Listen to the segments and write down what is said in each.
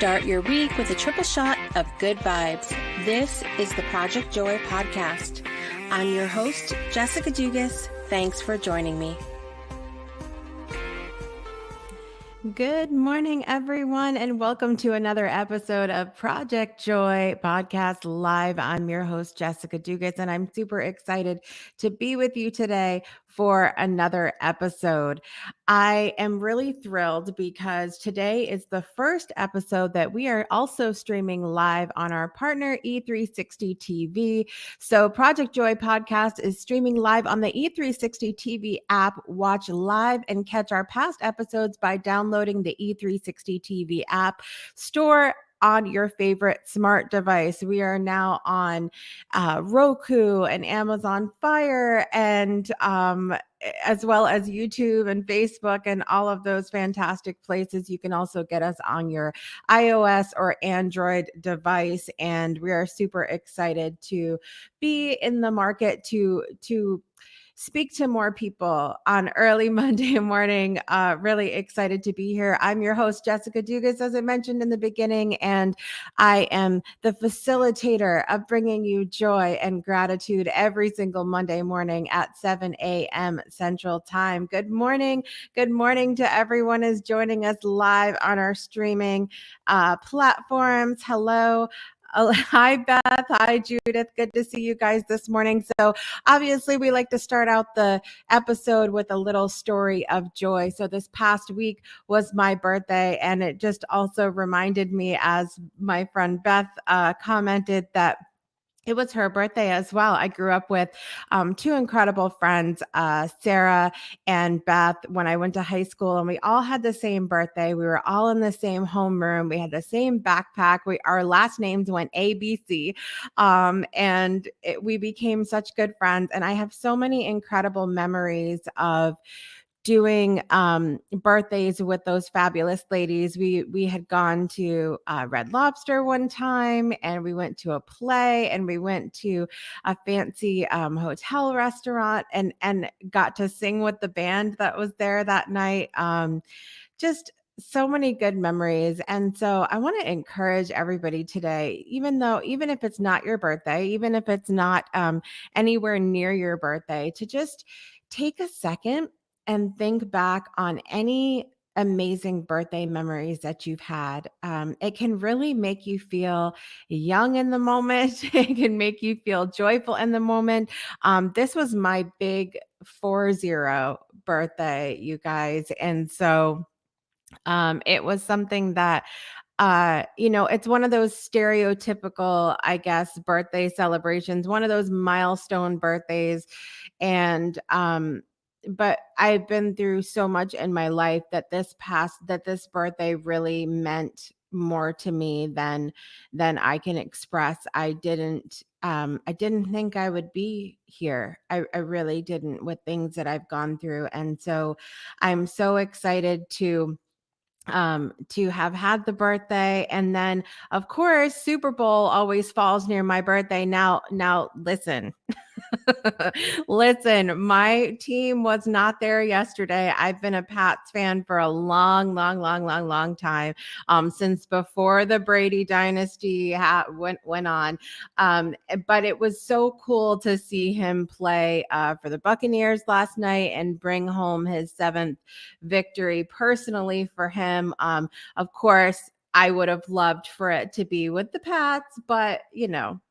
Start your week with a triple shot of good vibes. This is the Project Joy podcast. I'm your host, Jessica Dugas. Thanks for joining me. Good morning, everyone, and welcome to another episode of Project Joy Podcast Live. I'm your host, Jessica Dugas, and I'm super excited to be with you today for another episode. I am really thrilled because today is the first episode that we are also streaming live on our partner E360 TV. So Project Joy Podcast is streaming live on the E360 TV app. Watch live and catch our past episodes by downloading the E360 TV app store on your favorite smart device. We are now on Roku and Amazon Fire and as well as YouTube and Facebook and all of those fantastic places. You can also get us on your iOS or Android device. And we are super excited to be in the market to speak to more people on early Monday morning. Really excited to be here. I'm your host, Jessica Dugas, as I mentioned in the beginning, and I am the facilitator of bringing you joy and gratitude every single Monday morning at 7 a.m. Central Time. Good morning. Good morning to everyone who's joining us live on our streaming platforms. Hello. Hi, Beth. Hi, Judith. Good to see you guys this morning. So obviously, we like to start out the episode with a little story of joy. So this past week was my birthday, and it just also reminded me, as my friend Beth commented, that it was her birthday as well. I grew up with two incredible friends, Sarah and Beth, when I went to high school, and we all had the same birthday. We were all in the same homeroom. We had the same backpack. Our last names went ABC, and we became such good friends. And I have so many incredible memories of doing birthdays with those fabulous ladies. We had gone to Red Lobster one time, and we went to a play, and we went to a fancy hotel restaurant, and got to sing with the band that was there that night. Just so many good memories. And so I want to encourage everybody today, even if it's not your birthday, even if it's not anywhere near your birthday, to just take a second and think back on any amazing birthday memories that you've had. It can really make you feel young in the moment. It can make you feel joyful in the moment. This was my big 40 birthday, you guys. And so it was something that it's one of those stereotypical, I guess, birthday celebrations, one of those milestone birthdays. And but I've been through so much in my life that this birthday really meant more to me than I can express. I didn't think I would be here. I really didn't, with things that I've gone through. And so I'm so excited to have had the birthday. And then, of course, Super Bowl always falls near my birthday. Now listen. Listen, my team was not there yesterday. I've been a Pats fan for a long time, since before the Brady dynasty went on. But it was so cool to see him play for the Buccaneers last night and bring home his 7th victory personally for him. Of course, I would have loved for it to be with the Pats, but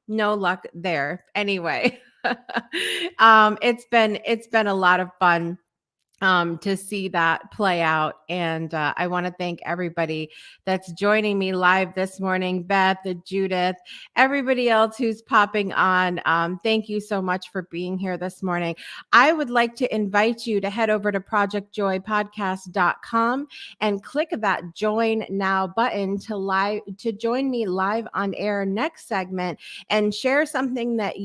no luck there. Anyway, it's been a lot of fun to see that play out. And I want to thank everybody that's joining me live this morning, Beth, Judith, everybody else who's popping on. Thank you so much for being here this morning. I would like to invite you to head over to projectjoypodcast.com and click that join now button to join me live on air next segment and share something that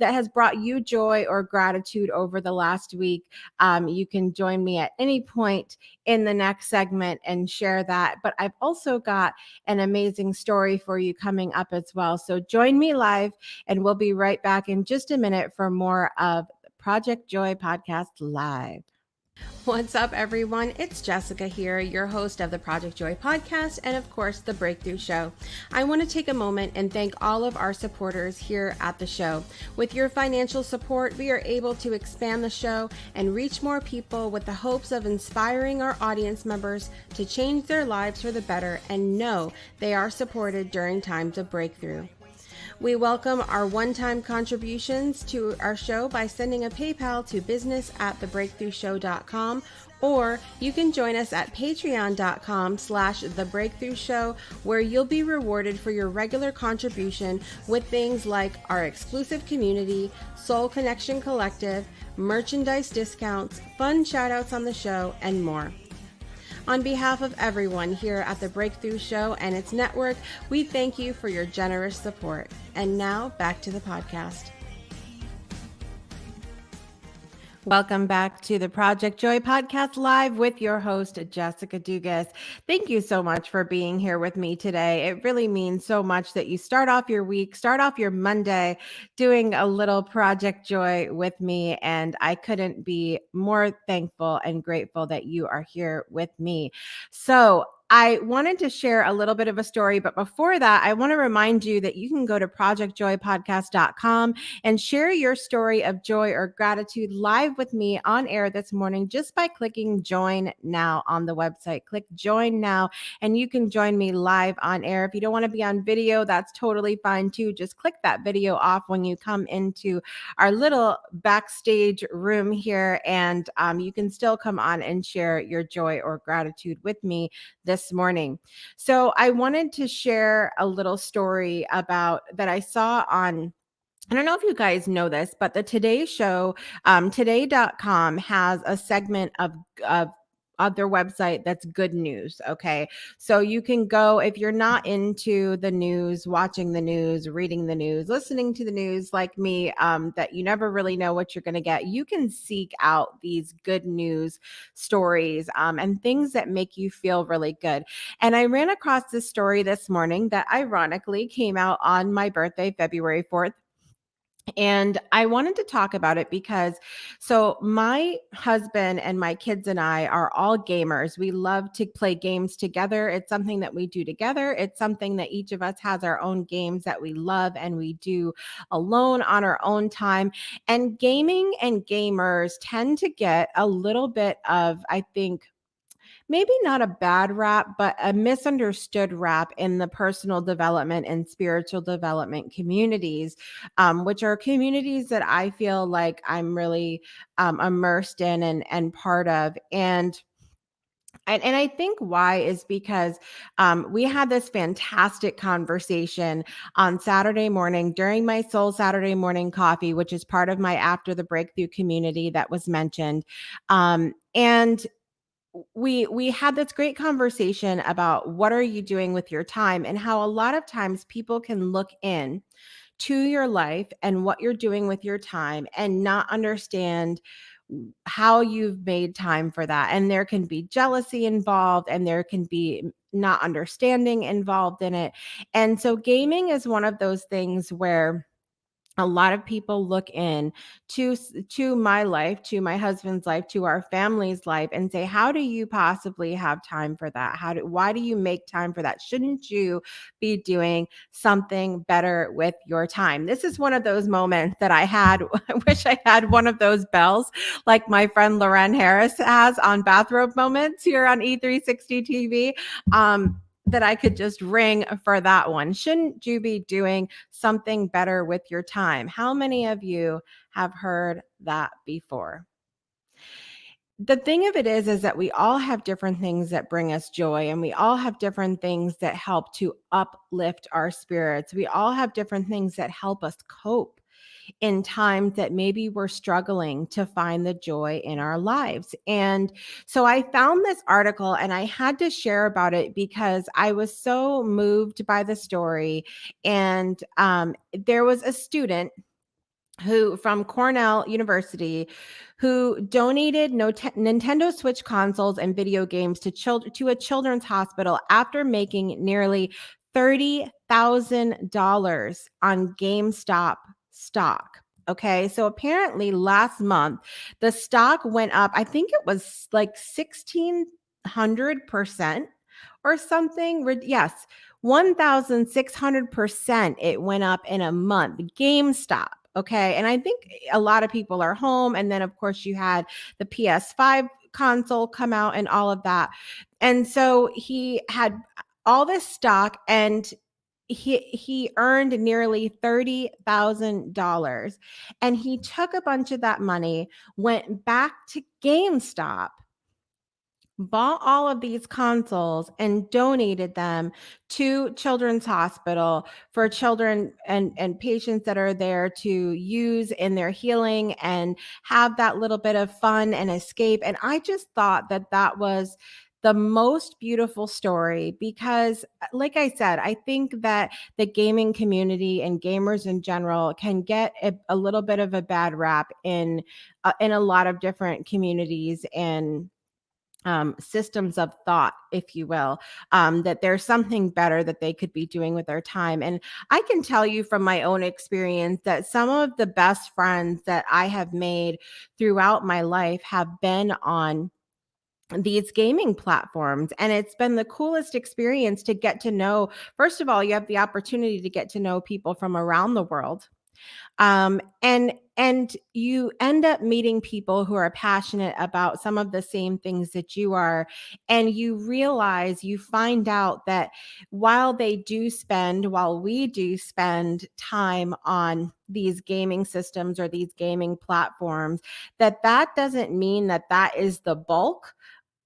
has brought you joy or gratitude over the last week. You can join me at any point in the next segment and share that. But I've also got an amazing story for you coming up as well. So join me live, and we'll be right back in just a minute for more of Project Joy Podcast Live. What's up, everyone? It's Jessica here, your host of the Project Joy podcast and, of course, the Breakthrough Show. I want to take a moment and thank all of our supporters here at the show. With your financial support, we are able to expand the show and reach more people with the hopes of inspiring our audience members to change their lives for the better and know they are supported during times of breakthrough. We welcome our one-time contributions to our show by sending a PayPal to business@thebreakthroughshow.com, or you can join us at patreon.com/thebreakthroughshow, where you'll be rewarded for your regular contribution with things like our exclusive community, Soul Connection Collective, merchandise discounts, fun shoutouts on the show, and more. On behalf of everyone here at the Breakthrough Show and its network, we thank you for your generous support. And now back to the podcast. Welcome back to the Project Joy podcast live with your host, Jessica Dugas. Thank you so much for being here with me today. It really means so much that you start off your week, start off your Monday doing a little Project Joy with me. And I couldn't be more thankful and grateful that you are here with me. So I wanted to share a little bit of a story, but before that, I want to remind you that you can go to projectjoypodcast.com and share your story of joy or gratitude live with me on air this morning just by clicking join now on the website. Click join now and you can join me live on air. If you don't want to be on video, that's totally fine too. Just click that video off when you come into our little backstage room here, and you can still come on and share your joy or gratitude with me this morning. So I wanted to share a little story about that I saw on, I don't know if you guys know this, but the Today Show, today.com has a segment of their website that's good news. Okay. So you can go, if you're not into the news, watching the news, reading the news, listening to the news like me, that you never really know what you're going to get, you can seek out these good news stories and things that make you feel really good. And I ran across this story this morning that ironically came out on my birthday, February 4th. And I wanted to talk about it because so my husband and my kids and I are all gamers. We love to play games together. It's something that we do together. It's something that each of us has our own games that we love and we do alone on our own time. And gaming and gamers tend to get a little bit of, I think, maybe not a bad rap, but a misunderstood rap in the personal development and spiritual development communities, which are communities that I feel like I'm really immersed in and part of. And I think why is because we had this fantastic conversation on Saturday morning during my Soul Saturday morning coffee, which is part of my After the Breakthrough community that was mentioned. And we had this great conversation about what are you doing with your time and how a lot of times people can look in to your life and what you're doing with your time and not understand how you've made time for that, and there can be jealousy involved and there can be not understanding involved in it. And so gaming is one of those things where a lot of people look in to my life, to my husband's life, to our family's life and say, how do you possibly have time for that? Why do you make time for that? Shouldn't you be doing something better with your time? This is one of those moments that I had. I wish I had one of those bells like my friend Loren Harris has on Bathrobe Moments here on E360 TV. That I could just ring for that one. Shouldn't you be doing something better with your time? How many of you have heard that before? The thing of it is that we all have different things that bring us joy, and we all have different things that help to uplift our spirits. We all have different things that help us cope in times that maybe we're struggling to find the joy in our lives. And so I found this article and I had to share about it because I was so moved by the story. And there was a student who from Cornell University who donated Nintendo Switch consoles and video games to a children's hospital after making nearly $30,000 on GameStop stock. Okay. So apparently last month, the stock went up. I think it was like 1,600% or something. Yes, 1,600% it went up in a month. GameStop. Okay. And I think a lot of people are home. And then, of course, you had the PS5 console come out and all of that. And so he had all this stock, and he earned nearly $30,000, and he took a bunch of that money, went back to GameStop, bought all of these consoles and donated them to Children's Hospital for children and patients that are there to use in their healing and have that little bit of fun and escape. And I just thought that that was the most beautiful story because, like I said, I think that the gaming community and gamers in general can get a little bit of a bad rap in a lot of different communities and systems of thought, if you will, that there's something better that they could be doing with their time. And I can tell you from my own experience that some of the best friends that I have made throughout my life have been on these gaming platforms, and it's been the coolest experience to get to know. First of all, you have the opportunity to get to know people from around the world, and you end up meeting people who are passionate about some of the same things that you are, and you find out that while we do spend time on these gaming systems or these gaming platforms, that doesn't mean that that is the bulk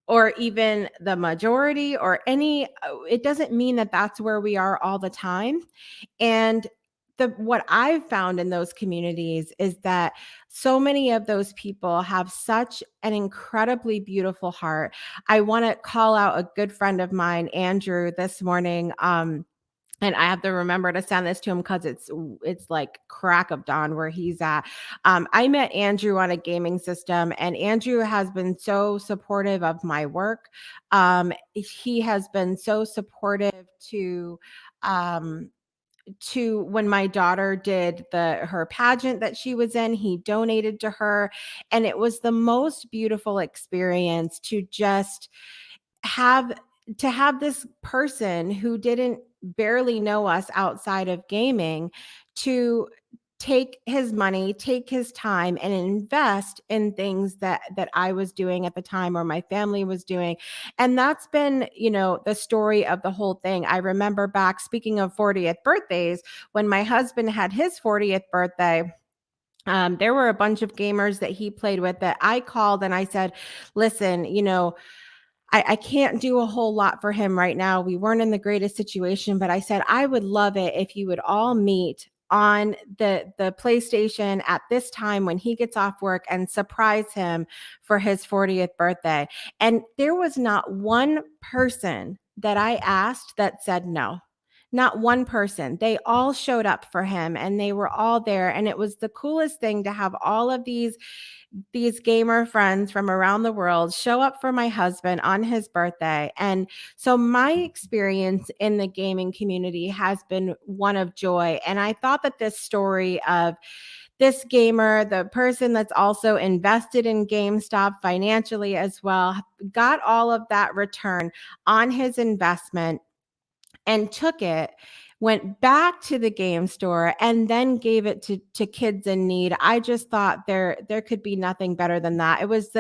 or even the majority or any it doesn't mean that that's where we are all the time. And what I've found in those communities is that so many of those people have such an incredibly beautiful heart. I want to call out a good friend of mine, Andrew, this morning. And I have to remember to send this to him because it's like crack of dawn where he's at. I met Andrew on a gaming system, and Andrew has been so supportive of my work. He has been so supportive um, to when my daughter did her pageant that she was in. He donated to her, and it was the most beautiful experience to just have this person who didn't barely know us outside of gaming to take his money, take his time and invest in things that I was doing at the time or my family was doing. And that's been, the story of the whole thing. I remember back, speaking of 40th birthdays, when my husband had his 40th birthday, there were a bunch of gamers that he played with that I called and I said, listen, I can't do a whole lot for him right now. We weren't in the greatest situation, but I said, I would love it if you would all meet on the PlayStation at this time when he gets off work and surprise him for his 40th birthday. And there was not one person that I asked that said no. Not one person. They all showed up for him and they were all there. And it was the coolest thing to have all of these gamer friends from around the world show up for my husband on his birthday. And so my experience in the gaming community has been one of joy. And I thought that this story of this gamer, the person that's also invested in GameStop financially as well, got all of that return on his investment and took it, went back to the game store, and then gave it to kids in need. I just thought there could be nothing better than that. It was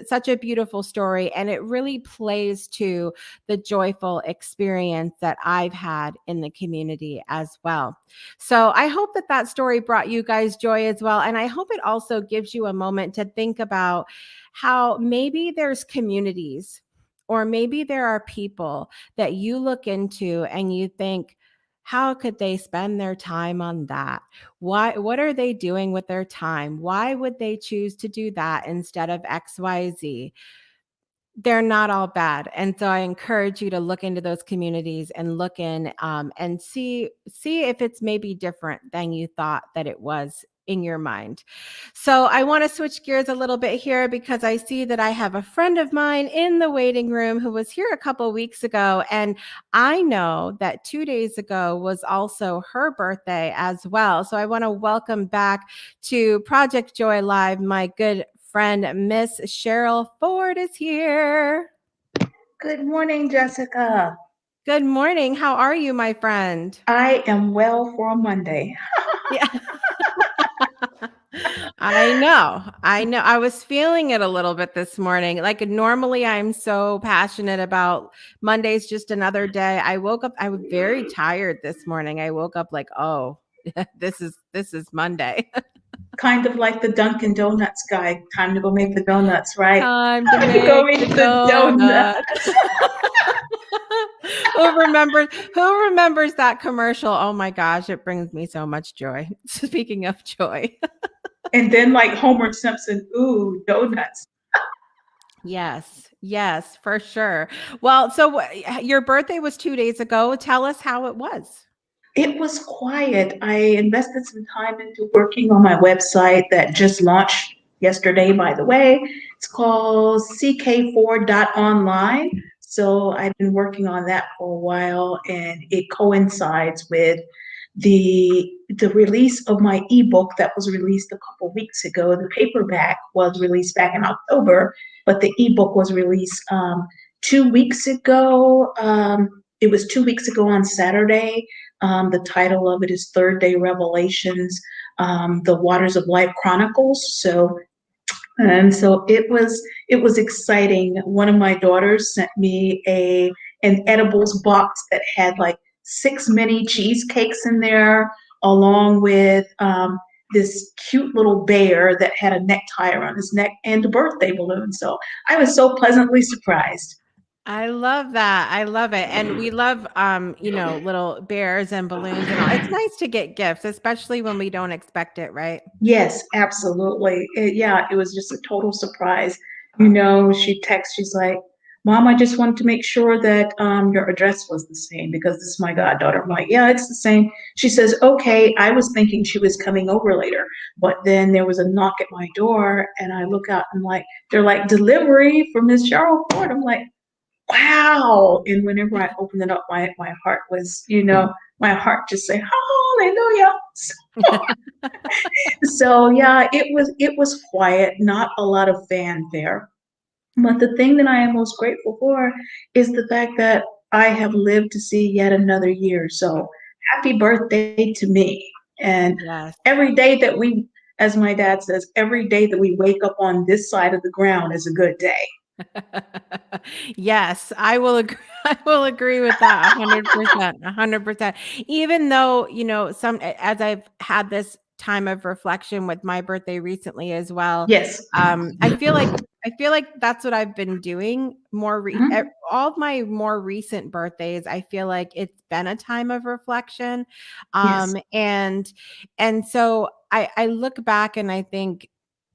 such a beautiful story, and it really plays to the joyful experience that I've had in the community as well. So I hope that story brought you guys joy as well, and I hope it also gives you a moment to think about how maybe there's communities or maybe there are people that you look into and you think, how could they spend their time on that? What are they doing with their time? Why would they choose to do that instead of XYZ? They're not all bad. And so I encourage you to look into those communities and look in, and see if it's maybe different than you thought that it was in your mind. So I want to switch gears a little bit here because I see that I have a friend of mine in the waiting room who was here a couple weeks ago. And I know that 2 days ago was also her birthday as well. So I want to welcome back to Project Joy Live my good friend, Miss Cheryl Ford is here. Good morning, Jessica. Good morning. How are you, my friend? I am well for a Monday. Yeah. I know. I know. I was feeling it a little bit this morning. Like normally I'm so passionate about Monday's just another day. I woke up I was very tired this morning. I woke up like, "Oh, this is Monday." Kind of like the Dunkin' Donuts guy. Time to go make the donuts, right? Time to Go make the make the donuts. donuts. Who remembers that commercial? Oh my gosh, it brings me so much joy. Speaking of joy. And then like Homer Simpson, ooh, donuts. Yes, yes, for sure. Well, so your birthday was 2 days ago. Tell us how it was. It was quiet. I invested some time into working on my website that just launched yesterday, by the way. It's called CK4.online. So I've been working on that for a while, and it coincides with the release of my ebook that was released a couple weeks ago. The paperback was released back in October, but the ebook was released 2 weeks ago. It was 2 weeks ago on Saturday. The title of it is Third Day Revelations, The Waters of Life Chronicles. So it was exciting. One of my daughters sent me a an edibles box that had like 6 mini cheesecakes in there, along with this cute little bear that had a necktie around his neck and a birthday balloon. So I was so pleasantly surprised. I love that. I love it. And we love little bears and balloons and all. It's nice to get gifts, especially when we don't expect it, right? Yes, absolutely. Yeah, it was just a total surprise. She texts, she's like, Mom, I just wanted to make sure that your address was the same because this is my goddaughter. I'm like, yeah, it's the same. She says, okay, I was thinking she was coming over later, but then there was a knock at my door and I look out and like, they're like, delivery from Miss Cheryl Ford. I'm like, wow. And whenever I opened it up, my heart was, my heart just say, hallelujah. So yeah, it was quiet, not a lot of fanfare. But the thing that I am most grateful for is the fact that I have lived to see yet another year. So happy birthday to me. And Yes. every day that we, as my dad says, every day that we wake up on this side of the ground is a good day. Yes, I will agree. I will agree with that 100%, 100%. Even though, as I've had this time of reflection with my birthday recently as well, Yes. I feel like that's what I've been doing Mhm. all of my more recent birthdays. I feel like it's been a time of reflection. Yes. And so I look back and I think,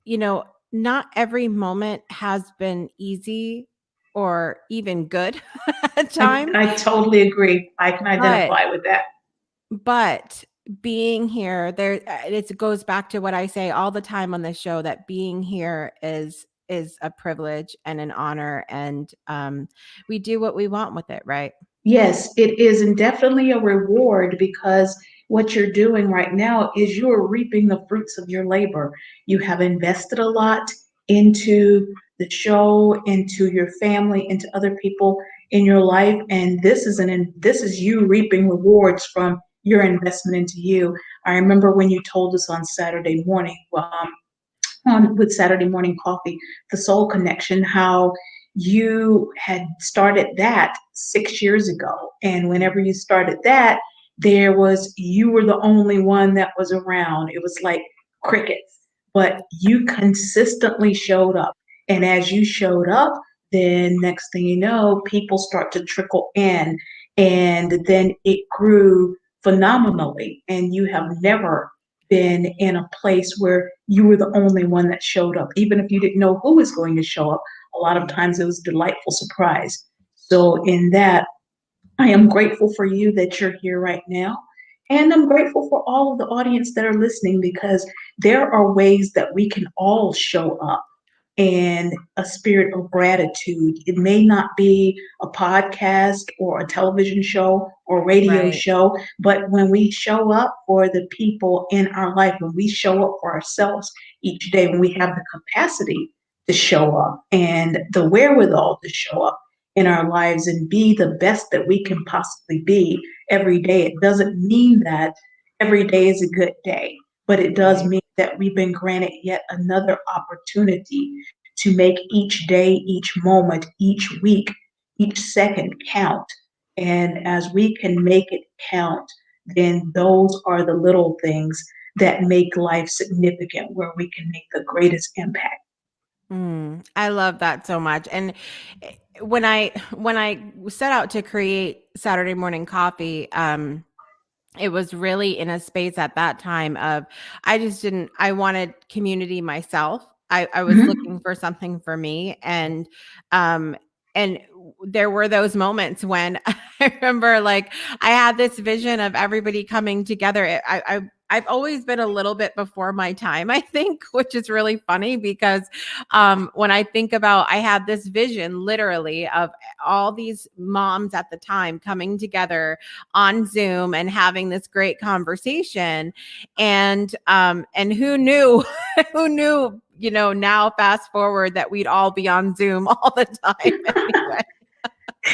you know, not every moment has been easy or even good at I, times, I totally agree. I can but identify with that. but being here, it goes back to what I say all the time on this show, that being here is a privilege and an honor, and we do what we want with it, right? Yes, it is, and definitely a reward because what you're doing right now is you're reaping the fruits of your labor. You have invested a lot into the show, into your family, into other people in your life, and this is you reaping rewards from your investment into you. I remember when you told us on Saturday morning, on with Saturday Morning Coffee, the Soul Connection, how you had started that 6 years ago. And whenever you started that, you were the only one that was around. It was like crickets, but you consistently showed up. And as you showed up, then next thing you know, people start to trickle in. And then it grew phenomenally. And you have never been in a place where you were the only one that showed up. Even if you didn't know who was going to show up, a lot of times it was a delightful surprise. So, in that, I am grateful for you that you're here right now. And I'm grateful for all of the audience that are listening because there are ways that we can all show up and a spirit of gratitude. It may not be a podcast or a television show or radio Right. show, but when we show up for the people in our life, when we show up for ourselves each day, when we have the capacity to show up and the wherewithal to show up in our lives and be the best that we can possibly be every day, it doesn't mean that every day is a good day, but it does Right. mean that we've been granted yet another opportunity to make each day, each moment, each week, each second count. And as we can make it count, then those are the little things that make life significant, where we can make the greatest impact. I love that so much. And when I set out to create Saturday morning coffee, it was really in a space at that time of I wanted community myself. I was Mhm. looking for something for me, um and there were those moments when I remember, like, I had this vision of everybody coming together. I've always been a little bit before my time, I think, which is really funny because when I think about, I had this vision literally of all these moms at the time coming together on Zoom and having this great conversation. And who knew, who knew, now fast forward that we'd all be on Zoom all the time anyway.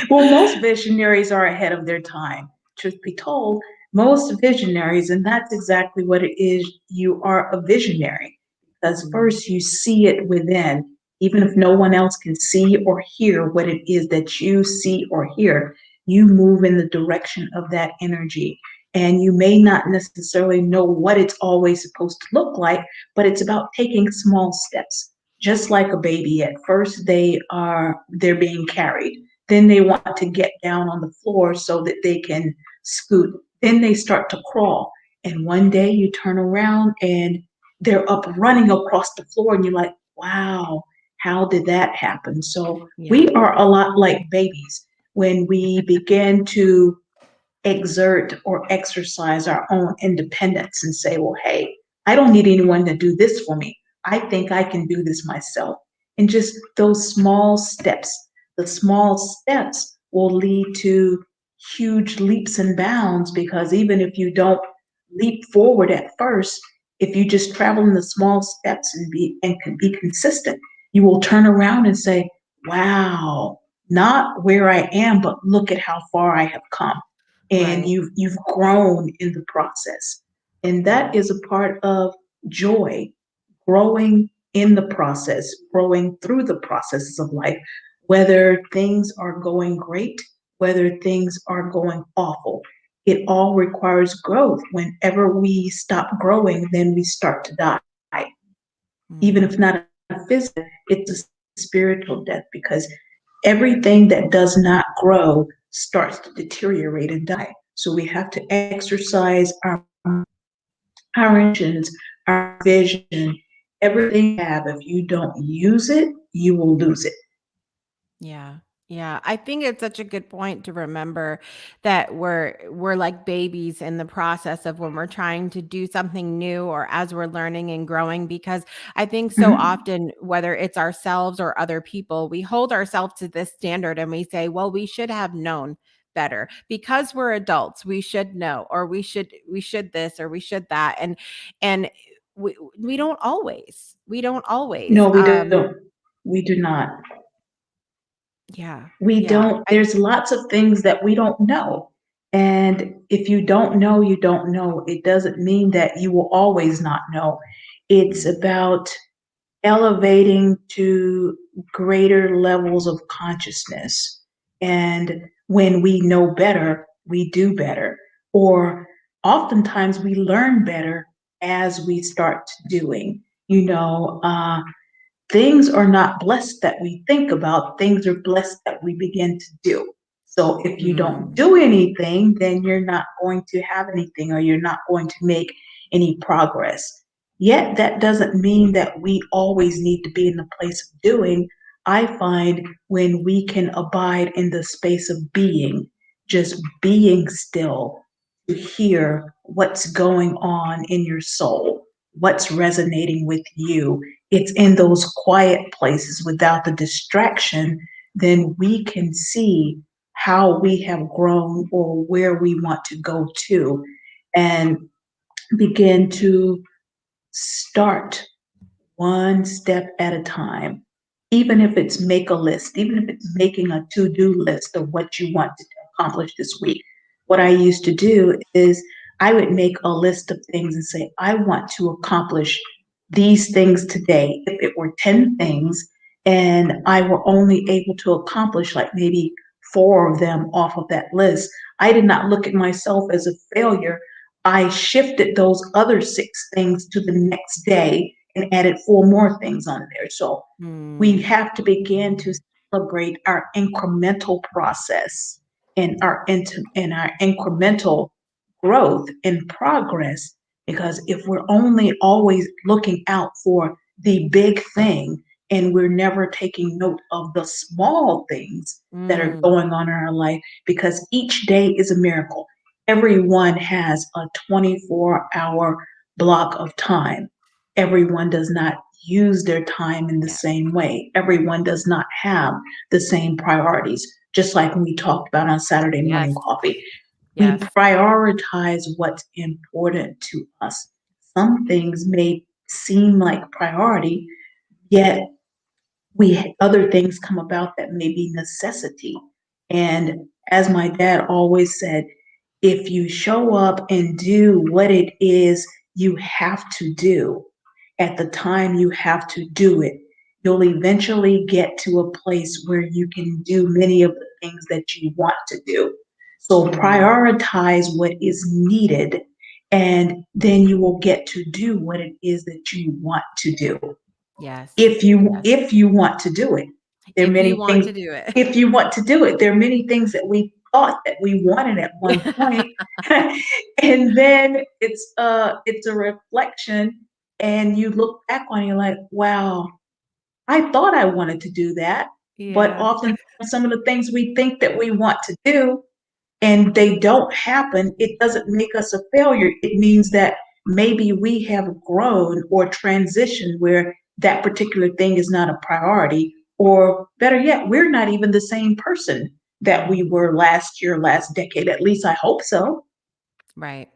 Well, most visionaries are ahead of their time. Truth be told, most visionaries, and that's exactly what it is. You are a visionary because Mm, first you see it within, even if no one else can see or hear what it is that you see or hear. You move in the direction of that energy. And you may not necessarily know what it's always supposed to look like, but it's about taking small steps. Just like a baby, at first they're being carried, then they want to get down on the floor so that they can scoot. Then they start to crawl. And one day you turn around and they're up running across the floor, and you're like, wow, how did that happen? So we yeah. are a lot like babies. When we begin to exert or exercise our own independence and say, well, hey, I don't need anyone to do this for me. I think I can do this myself. And just those small steps, the small steps will lead to huge leaps and bounds, because even if you don't leap forward at first, if you just travel in the small steps and can be consistent, you will turn around and say, wow, not where I am, but look at how far I have come, and Right. you've grown in the process. And that is a part of joy, growing in the process, growing through the processes of life, whether things are going great, whether things are going awful. It all requires growth. Whenever we stop growing, then we start to die. Even if Mm, not a physical, it's a spiritual death, because everything that does not grow starts to deteriorate and die. So we have to exercise our intentions, our vision, everything you have. If you don't use it, you will lose it. yeah. Yeah. I think it's such a good point to remember that we're like babies in the process of when we're trying to do something new or as we're learning and growing, because I think so Mhm. often, whether it's ourselves or other people, we hold ourselves to this standard and we say, well, we should have known better because we're adults. We should know, or we should this, or we should that. And we don't always. No, we don't. We do not. Yeah. We Yeah. don't, there's lots of things that we don't know. And if you don't know, you don't know. It doesn't mean that you will always not know. It's Mm, about elevating to greater levels of consciousness. And when we know better, we do better. Or oftentimes we learn better as we start doing. Things are not blessed that we think about, things are blessed that we begin to do. So if you don't mm, do anything, then you're not going to have anything, or you're not going to make any progress. Yet that doesn't mean that we always need to be in the place of doing. I find when we can abide in the space of being, just being still, to hear what's going on in your soul, what's resonating with you. It's in those quiet places without the distraction, then we can see how we have grown or where we want to go to and begin to start one step at a time. Even if it's make a list, even if it's making a to do list of what you want to accomplish this week. What I used to do is I would make a list of things and say, I want to accomplish these things today. If it were 10 things and I were only able to accomplish like maybe four of them off of that list, I did not look at myself as a failure. I shifted those other six things to the next day and added four more things on there. So we Mm, have to begin to celebrate our incremental process and our incremental growth and progress. Because if we're only always looking out for the big thing and we're never taking note of the small things that are mm, going on in our life, because each day is a miracle. Everyone has a 24-hour block of time. Everyone does not use their time in the yeah. same way. Everyone does not have the same priorities. Just like we talked about on Saturday morning Yes. coffee, we Yes. prioritize what's important to us. Some things may seem like priority, yet we other things come about that may be necessity. And as my dad always said, if you show up and do what it is you have to do at the time you have to do it, you'll eventually get to a place where you can do many of the things that you want to do. So Mm, prioritize what is needed, and then you will get to do what it is that you want to do yes. if you want to do it. There are If you many want things. to do it. If you want to do it, there are many things that we thought that we wanted at one point, and then it's a reflection, and you look back on it, you're like, wow, I thought I wanted to do that, but Yeah. often some of the things we think that we want to do and they don't happen, it doesn't make us a failure. It means that maybe we have grown or transitioned where that particular thing is not a priority, or better yet, we're not even the same person that we Mhm. were last year, last decade. At least I hope so. Right.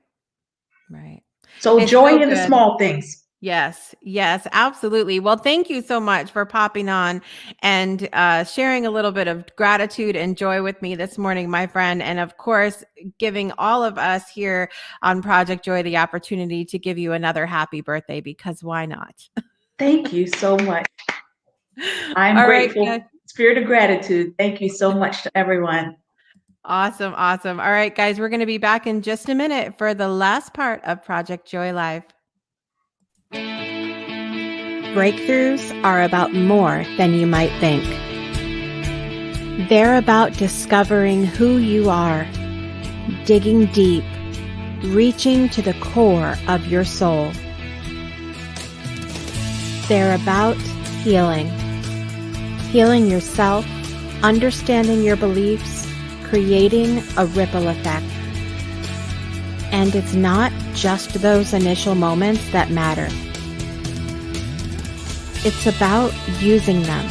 Right. So, It's joy so in the good. small things. Yes, yes, absolutely. Well, thank you so much for popping on and sharing a little bit of gratitude and joy with me this morning, my friend. And of course, giving all of us here on Project Joy the opportunity to give you another happy birthday, because why not? Thank you so much. I'm All right, guys. grateful. Spirit of gratitude. Thank you so much to everyone. Awesome, awesome. All right, guys, we're going to be back in just a minute for the last part of Project Joy Live. Breakthroughs are about more than you might think. They're about discovering who you are, digging deep, reaching to the core of your soul. They're about healing. Healing yourself, understanding your beliefs, creating a ripple effect. And it's not just those initial moments that matter. It's about using them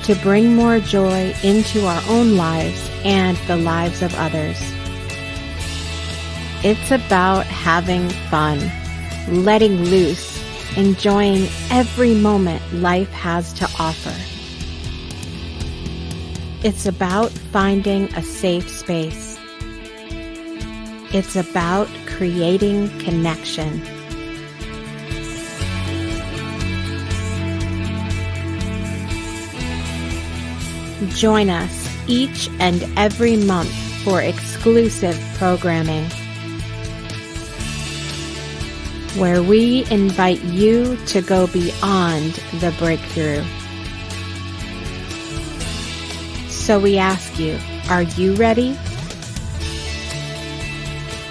to bring more joy into our own lives and the lives of others. It's about having fun, letting loose, enjoying every moment life has to offer. It's about finding a safe space. It's about creating connection. Join us each and every month for exclusive programming, where we invite you to go beyond the breakthrough. So we ask you, are you ready?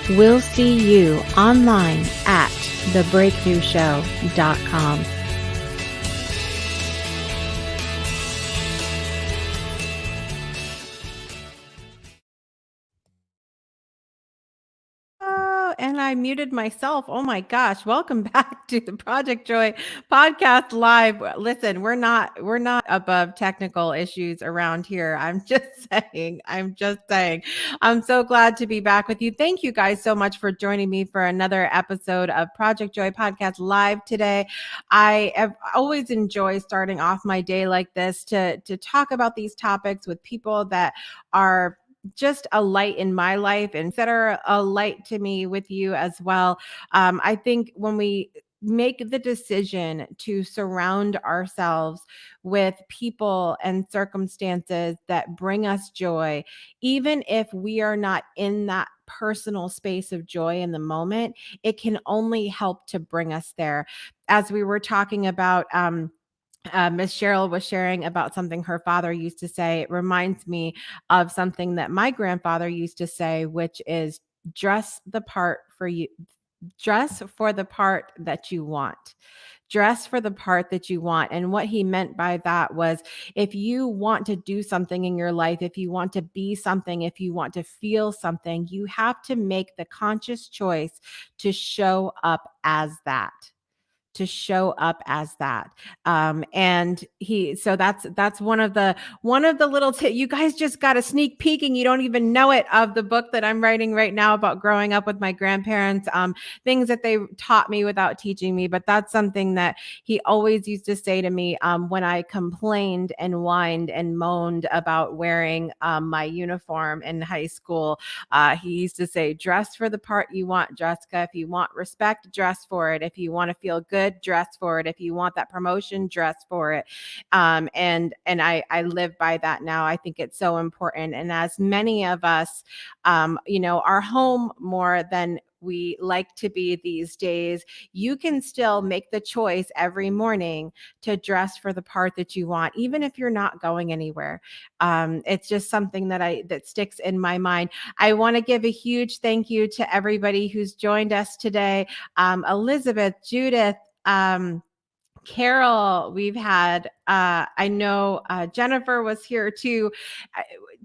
We'll see you online at thebreakthroughshow.com. out and I muted myself. Oh my gosh. Welcome back to the Project Joy podcast live. Listen, we're not above technical issues around here. I'm just saying. I'm just saying. I'm so glad to be back with you. Thank you guys so much for joining me for another episode of Project Joy podcast live today. I have always enjoy starting off my day like this to talk about these topics with people that are just a light in my life and that are a light to me with you as well. I think when we make the decision to surround ourselves with people and circumstances that bring us joy, even if we are not in that personal space of joy in the moment, it can only help to bring us there. As we were talking about, Miss Cheryl was sharing about something her father used to say. It reminds me of something that my grandfather used to say, which is dress the part for you, dress for the part that you want. Dress for the part that you want. And what he meant by that was if you want to do something in your life, if you want to be something, if you want to feel something, you have to make the conscious choice to show up as that, to show up as that. And he, so that's one of the little you guys just got a sneak peeking, you don't even know it, of the book that I'm writing right now about growing up with my grandparents, things that they taught me without teaching me. But that's something that he always used to say to me, when I complained and whined and moaned about wearing my uniform in high school. He used to say, dress for the part you want, Jessica. If you want respect, dress for it. If you want to feel good, dress for it. If you want that promotion, dress for it. And I live by that now. I think it's so important. And as many of us, are home more than we like to be these days, you can still make the choice every morning to dress for the part that you want, even if you're not going anywhere. It's just something that sticks in my mind. I want to give a huge thank you to everybody who's joined us today. Elizabeth, Judith, Carol, we've had, I know Jennifer was here too.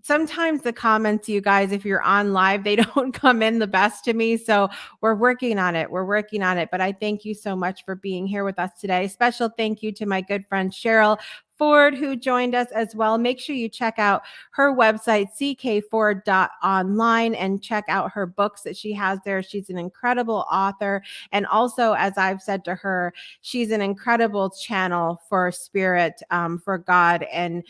Sometimes the comments, you guys, if you're on live, they don't come in the best to me. So we're working on it. We're working on it. But I thank you so much for being here with us today. Special thank you to my good friend Cheryl Ford, who joined us as well. Make sure you check out her website, ckford.online, and check out her books that she has there. She's an incredible author. And also, as I've said to her, she's an incredible channel for spirit, for God, and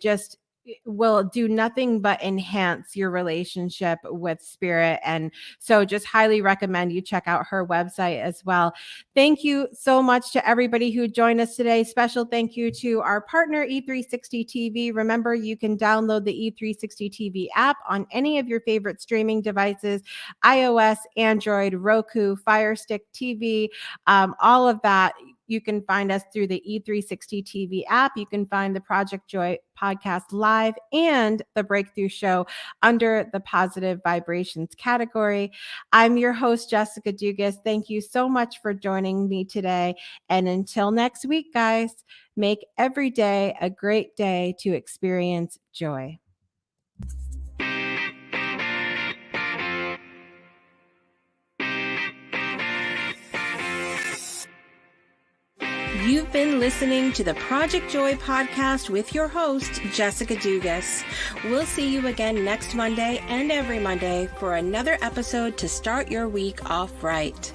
just will do nothing but enhance your relationship with spirit. And so just highly recommend you check out her website as well. Thank you so much to everybody who joined us today. Special thank you to our partner, E360 TV. Remember, you can download the E360 TV app on any of your favorite streaming devices, iOS, Android, Roku, Fire Stick TV, all of that. You can find us through the E360 TV app. You can find the Project Joy podcast live and the Breakthrough Show under the Positive Vibrations category. I'm your host, Jessica Dugas. Thank you so much for joining me today. And until next week, guys, make every day a great day to experience joy. You've been listening to the Project Joy podcast with your host, Jessica Dugas. We'll see you again next Monday and every Monday for another episode to start your week off right.